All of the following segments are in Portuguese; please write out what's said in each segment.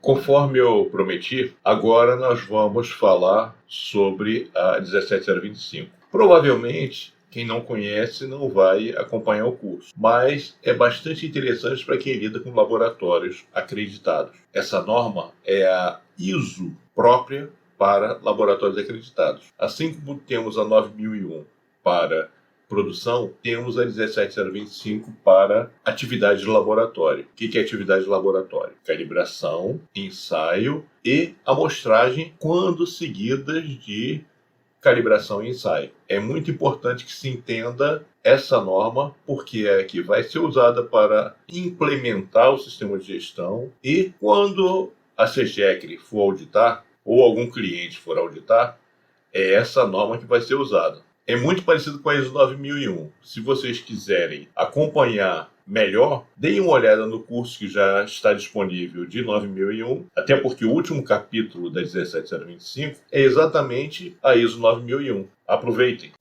Conforme eu prometi, agora nós vamos falar sobre a 17025. Provavelmente, quem não conhece não vai acompanhar o curso, mas é bastante interessante para quem lida com laboratórios acreditados. Essa norma é a ISO própria para laboratórios acreditados. Assim como temos a 9001 para produção, temos a 17025 para atividade de laboratório. O que é atividade de laboratório? Calibração, ensaio e amostragem, quando seguidas de calibração e ensaio. É muito importante que se entenda essa norma, porque é a que vai ser usada para implementar o sistema de gestão, e quando a CEGECRE for auditar, ou algum cliente for auditar, é essa norma que vai ser usada. É muito parecido com a ISO 9001. Se vocês quiserem acompanhar melhor, deem uma olhada no curso que já está disponível de 9001, até porque o último capítulo da 17025 é exatamente a ISO 9001. Aproveitem!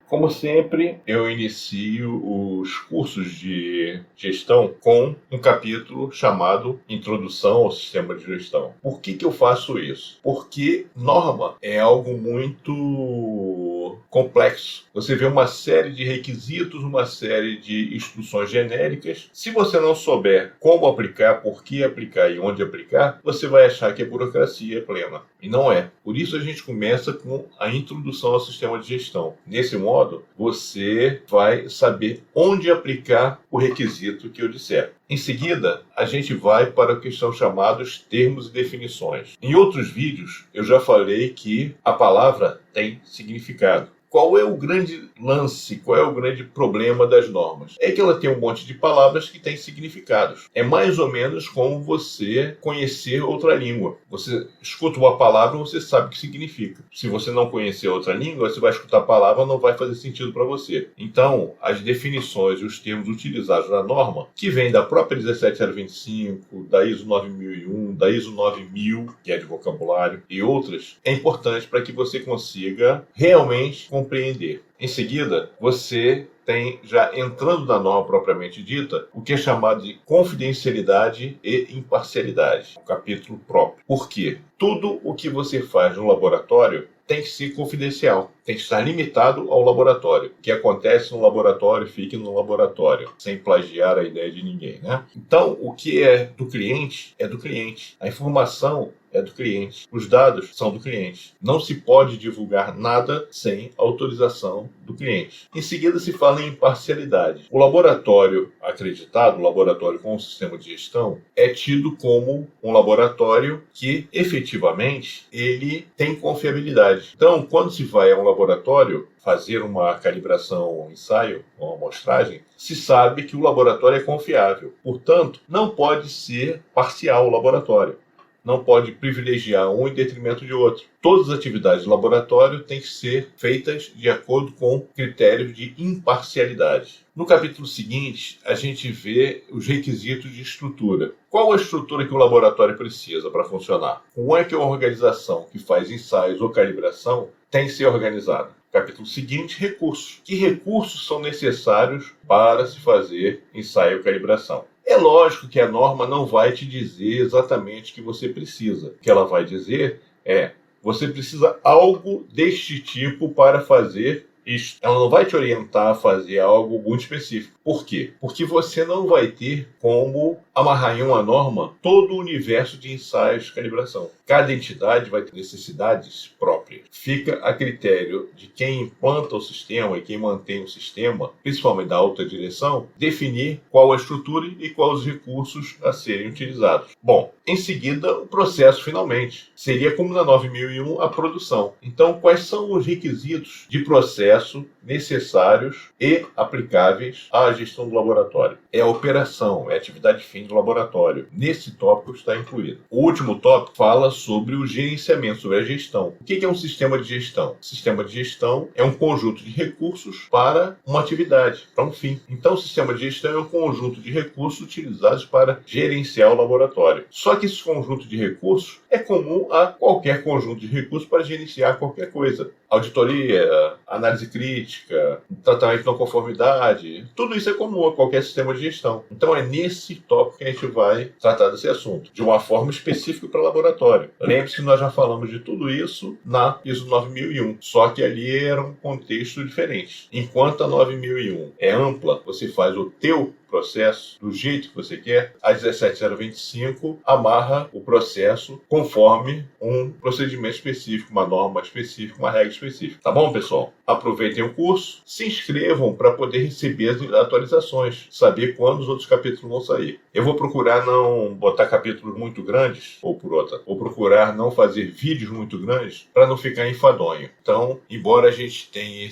Como sempre, eu inicio os cursos de gestão com um capítulo chamado Introdução ao Sistema de Gestão. Por que eu faço isso? Porque norma é algo muito complexo. Você vê uma série de requisitos, uma série de instruções genéricas. Se você não souber como aplicar, por que aplicar e onde aplicar, você vai achar que é burocracia plena. E não é. Por isso a gente começa com a introdução ao sistema de gestão. Nesse modo, você vai saber onde aplicar o requisito que eu disser. Em seguida, a gente vai para a questão chamados termos e definições. Em outros vídeos, eu já falei que a palavra tem significado. Qual é o grande lance, qual é o grande problema das normas? É que ela tem um monte de palavras que têm significados. É mais ou menos como você conhecer outra língua. Você escuta uma palavra, você sabe o que significa. Se você não conhecer outra língua, você vai escutar a palavra, não vai fazer sentido para você. Então, as definições e os termos utilizados na norma, que vem da própria 17025, da ISO 9001, da ISO 9000, que é de vocabulário, e outras, é importante para que você consiga realmente compreender. Em seguida, você tem, já entrando na norma propriamente dita, o que é chamado de confidencialidade e imparcialidade, um capítulo próprio. Por quê? Tudo o que você faz no laboratório tem que ser confidencial, tem que estar limitado ao laboratório. O que acontece no laboratório, fique no laboratório, sem plagiar a ideia de ninguém, né? Então, o que é do cliente, é do cliente. A informação é do cliente. Os dados são do cliente. Não se pode divulgar nada sem autorização do cliente. Em seguida, se fala em imparcialidade. O laboratório acreditado, o laboratório com o sistema de gestão, é tido como um laboratório que, efetivamente, ele tem confiabilidade. Então, quando se vai a um laboratório fazer uma calibração, um ensaio, uma amostragem, se sabe que o laboratório é confiável. Portanto, não pode ser parcial o laboratório. Não pode privilegiar um em detrimento de outro. Todas as atividades do laboratório têm que ser feitas de acordo com critérios de imparcialidade. No capítulo seguinte, a gente vê os requisitos de estrutura. Qual a estrutura que o laboratório precisa para funcionar? Como é que uma organização que faz ensaios ou calibração tem que ser organizada? Capítulo seguinte, recursos. Que recursos são necessários para se fazer ensaio ou calibração? É lógico que a norma não vai te dizer exatamente o que você precisa. O que ela vai dizer é: você precisa algo deste tipo para fazer isto. Ela não vai te orientar a fazer algo muito específico. Por quê? Porque você não vai ter como amarrar em uma norma todo o universo de ensaios de calibração. Cada entidade vai ter necessidades próprias. Fica a critério de quem implanta o sistema e quem mantém o sistema, principalmente da alta direção, definir qual a estrutura e quais os recursos a serem utilizados. Bom, em seguida, o processo finalmente. Seria como na 9001 a produção. Então, quais são os requisitos de processo necessários e aplicáveis à gestão do laboratório? É a operação, é a atividade fim do laboratório. Nesse tópico está incluído. O último tópico fala sobre o gerenciamento, sobre a gestão. O que é um sistema de gestão? O sistema de gestão é um conjunto de recursos para uma atividade, para um fim. Então, o sistema de gestão é um conjunto de recursos utilizados para gerenciar o laboratório. Só que esse conjunto de recursos é comum a qualquer conjunto de recursos para gerenciar qualquer coisa. Auditoria, análise análise crítica, tratamento de não conformidade, tudo isso é comum a qualquer sistema de gestão. Então é nesse tópico que a gente vai tratar desse assunto, de uma forma específica para laboratório. Lembre-se que nós já falamos de tudo isso na ISO 9001, só que ali era um contexto diferente. Enquanto a 9001 é ampla, você faz o teu processo do jeito que você quer, a 17025 amarra o processo conforme um procedimento específico, uma norma específica, uma regra específica. Tá bom, pessoal? Aproveitem o curso, se inscrevam para poder receber as atualizações, saber quando os outros capítulos vão sair. Eu vou procurar não botar capítulos muito grandes, ou por outra, vou procurar não fazer vídeos muito grandes para não ficar enfadonho. Então, embora a gente tenha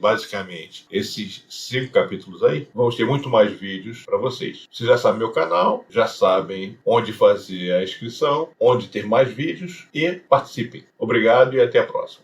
basicamente esses 5 capítulos aí, vamos ter muito mais vídeos para vocês. Vocês já sabem meu canal, já sabem onde fazer a inscrição, onde ter mais vídeos e participem. Obrigado e até a próxima.